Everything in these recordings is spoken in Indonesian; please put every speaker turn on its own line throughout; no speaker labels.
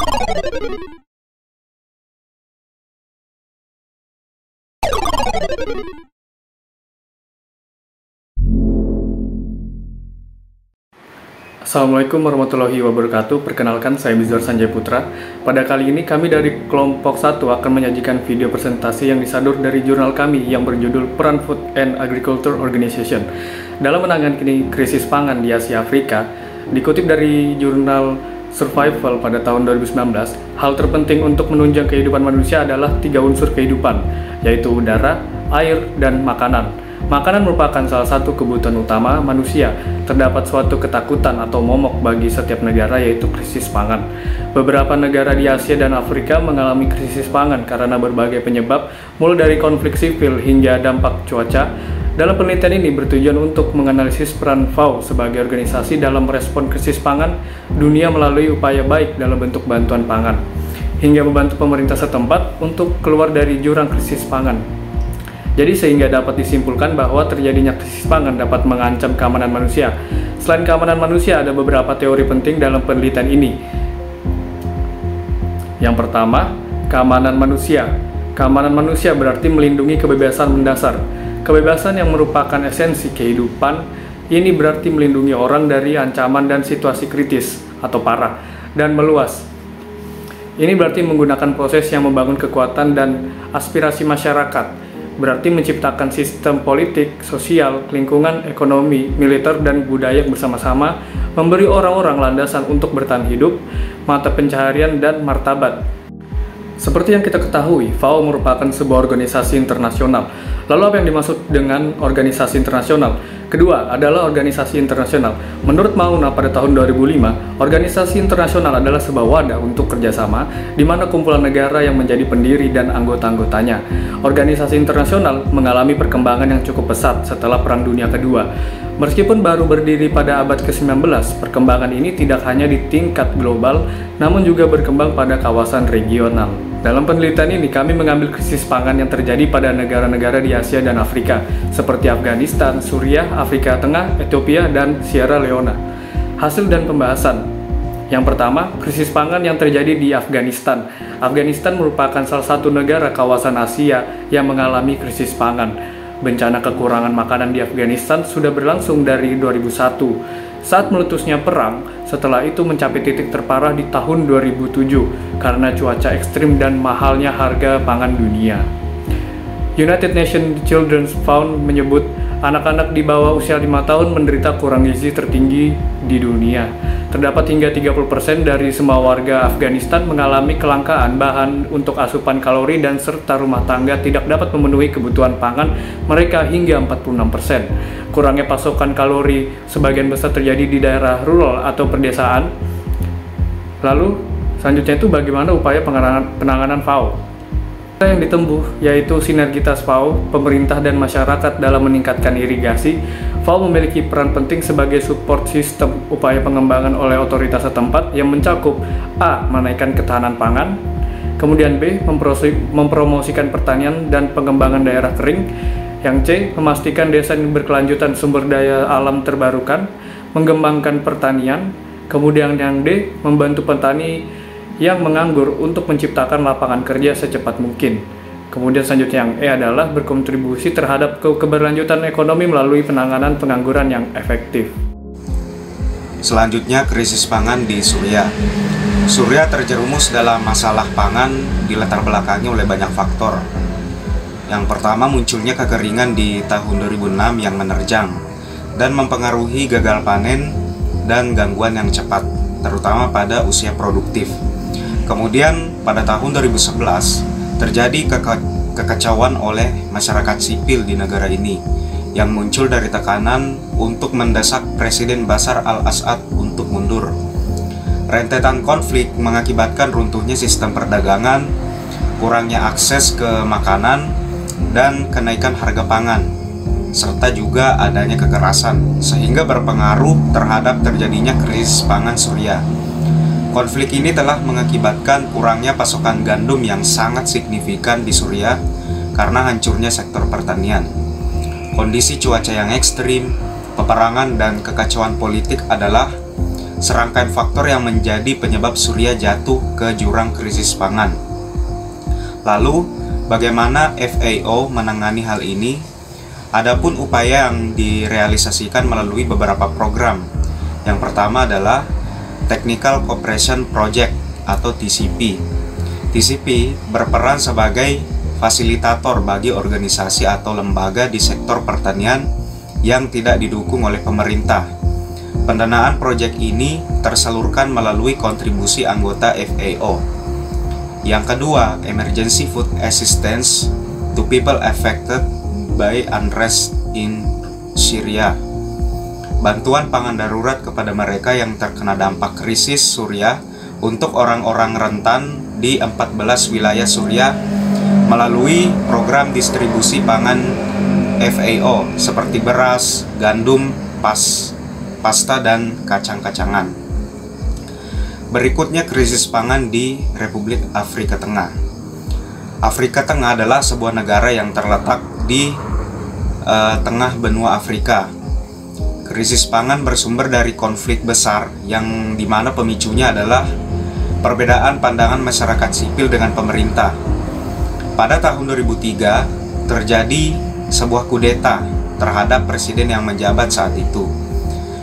Assalamualaikum warahmatullahi wabarakatuh. Perkenalkan, saya Mizwar Sanjay Putra. Pada kali ini kami dari kelompok 1 akan menyajikan video presentasi yang disadur dari jurnal kami yang berjudul Peran Food and Agriculture Organization dalam menangani krisis pangan di Asia Afrika. Dikutip dari jurnal Survival pada tahun 2019, hal terpenting untuk menunjang kehidupan manusia adalah 3 unsur kehidupan, yaitu udara, air, dan makanan. Makanan merupakan salah satu kebutuhan utama manusia. Terdapat suatu ketakutan atau momok bagi setiap negara, yaitu krisis pangan. Beberapa negara di Asia dan Afrika mengalami krisis pangan karena berbagai penyebab, mulai dari konflik sipil hingga dampak cuaca. Dalam penelitian ini bertujuan untuk menganalisis peran FAO sebagai organisasi dalam merespon krisis pangan dunia melalui upaya baik dalam bentuk bantuan pangan, hingga membantu pemerintah setempat untuk keluar dari jurang krisis pangan. Jadi sehingga dapat disimpulkan bahwa terjadinya krisis pangan dapat mengancam keamanan manusia. Selain keamanan manusia, ada beberapa teori penting dalam penelitian ini. Yang pertama, keamanan manusia. Keamanan manusia berarti melindungi kebebasan mendasar. Kebebasan yang merupakan esensi kehidupan, ini berarti melindungi orang dari ancaman dan situasi kritis atau parah dan meluas. Ini berarti menggunakan proses yang membangun kekuatan dan aspirasi masyarakat. Berarti menciptakan sistem politik, sosial, lingkungan, ekonomi, militer, dan budaya bersama-sama, memberi orang-orang landasan untuk bertahan hidup, mata pencaharian, dan martabat. Seperti yang kita ketahui, FAO merupakan sebuah organisasi internasional. Lalu apa yang dimaksud dengan organisasi internasional? Kedua adalah organisasi internasional. Menurut Mauna pada tahun 2005, organisasi internasional adalah sebuah wadah untuk kerjasama di mana kumpulan negara yang menjadi pendiri dan anggota-anggotanya. Organisasi internasional mengalami perkembangan yang cukup pesat setelah Perang Dunia Kedua. Meskipun baru berdiri pada abad ke-19, perkembangan ini tidak hanya di tingkat global, namun juga berkembang pada kawasan regional. Dalam penelitian ini, kami mengambil krisis pangan yang terjadi pada negara-negara di Asia dan Afrika, seperti Afghanistan, Suriah, Afrika Tengah, Ethiopia, dan Sierra Leone. Hasil dan pembahasan. Yang pertama, krisis pangan yang terjadi di Afghanistan. Afghanistan merupakan salah satu negara kawasan Asia yang mengalami krisis pangan. Bencana kekurangan makanan di Afghanistan sudah berlangsung dari 2001. Saat meletusnya perang, setelah itu mencapai titik terparah di tahun 2007 karena cuaca ekstrim dan mahalnya harga pangan dunia. United Nations Children's Fund menyebut anak-anak di bawah usia 5 tahun menderita kurang gizi tertinggi di dunia. Terdapat hingga 30% dari semua warga Afghanistan mengalami kelangkaan bahan untuk asupan kalori dan serta rumah tangga tidak dapat memenuhi kebutuhan pangan mereka hingga 46%. Kurangnya pasokan kalori sebagian besar terjadi di daerah rural atau pedesaan. Lalu, selanjutnya itu bagaimana upaya penanganan FAO? Yang ditempuh yaitu sinergitas FAO, pemerintah, dan masyarakat dalam meningkatkan irigasi. FAO memiliki peran penting sebagai support sistem upaya pengembangan oleh otoritas setempat yang mencakup A. Menaikkan ketahanan pangan, kemudian B. Mempromosikan pertanian dan pengembangan daerah kering, yang C. Memastikan desa yang berkelanjutan sumber daya alam terbarukan, mengembangkan pertanian, kemudian yang D. Membantu petani yang menganggur untuk menciptakan lapangan kerja secepat mungkin. Kemudian selanjutnya yang E adalah berkontribusi terhadap keberlanjutan ekonomi melalui penanganan pengangguran yang efektif.
Selanjutnya, krisis pangan di Suriah. Suriah terjerumus dalam masalah pangan dilatar belakangi oleh banyak faktor. Yang pertama, munculnya kekeringan di tahun 2006 yang menerjang dan mempengaruhi gagal panen dan gangguan yang cepat, terutama pada usia produktif. Kemudian pada tahun 2011 terjadi kekacauan oleh masyarakat sipil di negara ini yang muncul dari tekanan untuk mendesak Presiden Bashar al-Assad untuk mundur. Rentetan konflik mengakibatkan runtuhnya sistem perdagangan, kurangnya akses ke makanan, dan kenaikan harga pangan, serta juga adanya kekerasan, sehingga berpengaruh terhadap terjadinya krisis pangan Suriah. Konflik ini telah mengakibatkan kurangnya pasokan gandum yang sangat signifikan di Suriah karena hancurnya sektor pertanian. Kondisi cuaca yang ekstrim, peperangan, dan kekacauan politik adalah serangkaian faktor yang menjadi penyebab Suriah jatuh ke jurang krisis pangan. Lalu, bagaimana FAO menangani hal ini? Adapun upaya yang direalisasikan melalui beberapa program. Yang pertama adalah Technical Cooperation Project atau TCP. TCP berperan sebagai fasilitator bagi organisasi atau lembaga di sektor pertanian yang tidak didukung oleh pemerintah. Pendanaan proyek ini tersalurkan melalui kontribusi anggota FAO. Yang kedua, Emergency Food Assistance to people affected by unrest in Syria. Bantuan pangan darurat kepada mereka yang terkena dampak krisis Suriah untuk orang-orang rentan di 14 wilayah Suriah melalui program distribusi pangan FAO seperti beras, gandum, pasta, dan kacang-kacangan. Berikutnya krisis pangan di Republik Afrika Tengah. Afrika Tengah adalah sebuah negara yang terletak di tengah benua Afrika. Krisis pangan bersumber dari konflik besar yang dimana pemicunya adalah perbedaan pandangan masyarakat sipil dengan pemerintah. Pada tahun 2003 terjadi sebuah kudeta terhadap presiden yang menjabat saat itu.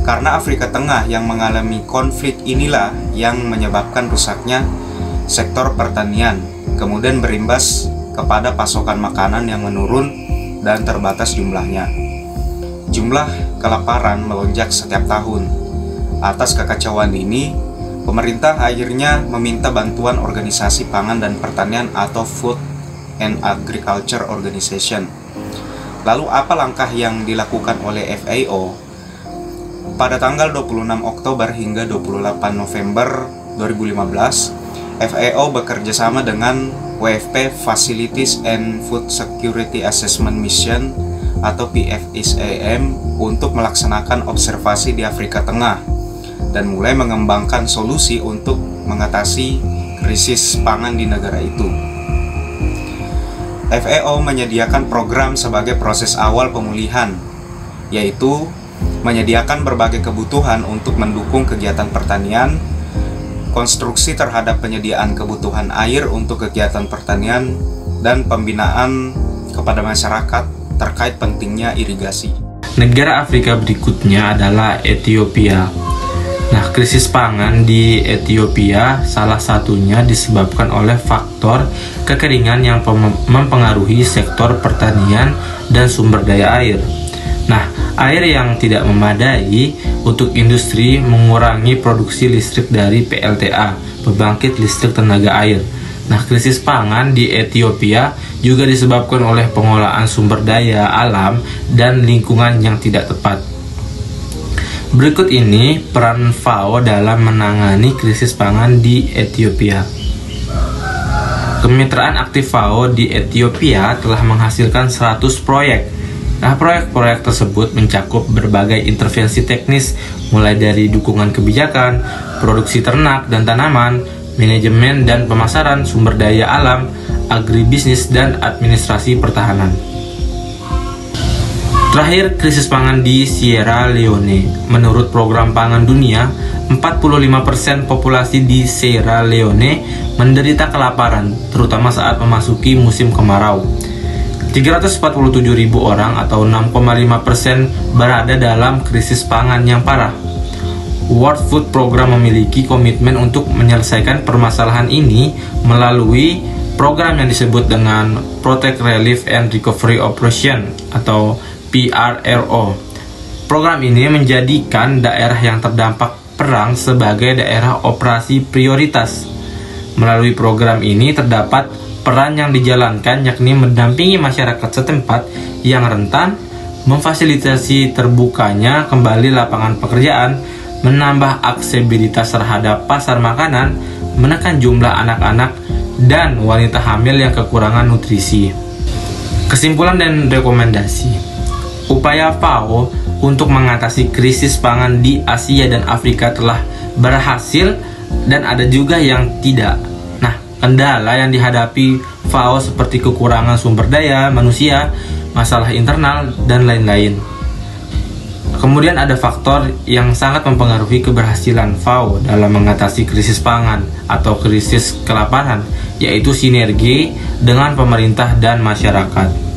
Karena Afrika Tengah yang mengalami konflik inilah yang menyebabkan rusaknya sektor pertanian, kemudian berimbas kepada pasokan makanan yang menurun dan terbatas jumlahnya. Jumlah kelaparan melonjak setiap tahun. Atas kekacauan ini, pemerintah akhirnya meminta bantuan organisasi pangan dan pertanian atau Food and Agriculture Organization. Lalu apa langkah yang dilakukan oleh FAO? Pada tanggal 26 Oktober hingga 28 November 2015, FAO bekerja sama dengan WFP Facilities and Food Security Assessment Mission atau PFSAM untuk melaksanakan observasi di Afrika Tengah dan mulai mengembangkan solusi untuk mengatasi krisis pangan di negara itu. FAO menyediakan program sebagai proses awal pemulihan, yaitu menyediakan berbagai kebutuhan untuk mendukung kegiatan pertanian, konstruksi terhadap penyediaan kebutuhan air untuk kegiatan pertanian, dan pembinaan kepada masyarakat terkait pentingnya irigasi.
Negara Afrika berikutnya adalah Ethiopia. Nah, krisis pangan di Ethiopia salah satunya disebabkan oleh faktor kekeringan yang mempengaruhi sektor pertanian dan sumber daya air. Nah, air yang tidak memadai untuk industri mengurangi produksi listrik dari PLTA, pembangkit listrik tenaga air. Nah, krisis pangan di Ethiopia juga disebabkan oleh pengolahan sumber daya alam dan lingkungan yang tidak tepat. Berikut ini peran FAO dalam menangani krisis pangan di Ethiopia. Kemitraan aktif FAO di Ethiopia telah menghasilkan 100 proyek. Nah, proyek-proyek tersebut mencakup berbagai intervensi teknis, mulai dari dukungan kebijakan, produksi ternak dan tanaman, manajemen dan pemasaran sumber daya alam, agribisnis, dan administrasi pertahanan. Terakhir, krisis pangan di Sierra Leone. Menurut Program Pangan Dunia, 45% populasi di Sierra Leone menderita kelaparan, terutama saat memasuki musim kemarau. 347.000 orang atau 6,5% berada dalam krisis pangan yang parah. World Food Program memiliki komitmen untuk menyelesaikan permasalahan ini melalui program yang disebut dengan Protect Relief and Recovery Operation atau PRRO. Program ini menjadikan daerah yang terdampak perang sebagai daerah operasi prioritas. Melalui program ini terdapat peran yang dijalankan, yakni mendampingi masyarakat setempat yang rentan, memfasilitasi terbukanya kembali lapangan pekerjaan, menambah aksesibilitas terhadap pasar makanan, menekan jumlah anak-anak dan wanita hamil yang kekurangan nutrisi. Kesimpulan dan rekomendasi. Upaya FAO untuk mengatasi krisis pangan di Asia dan Afrika telah berhasil dan ada juga yang tidak. Nah, kendala yang dihadapi FAO seperti kekurangan sumber daya manusia, masalah internal, dan lain-lain. Kemudian ada faktor yang sangat mempengaruhi keberhasilan FAO dalam mengatasi krisis pangan atau krisis kelaparan, yaitu sinergi dengan pemerintah dan masyarakat.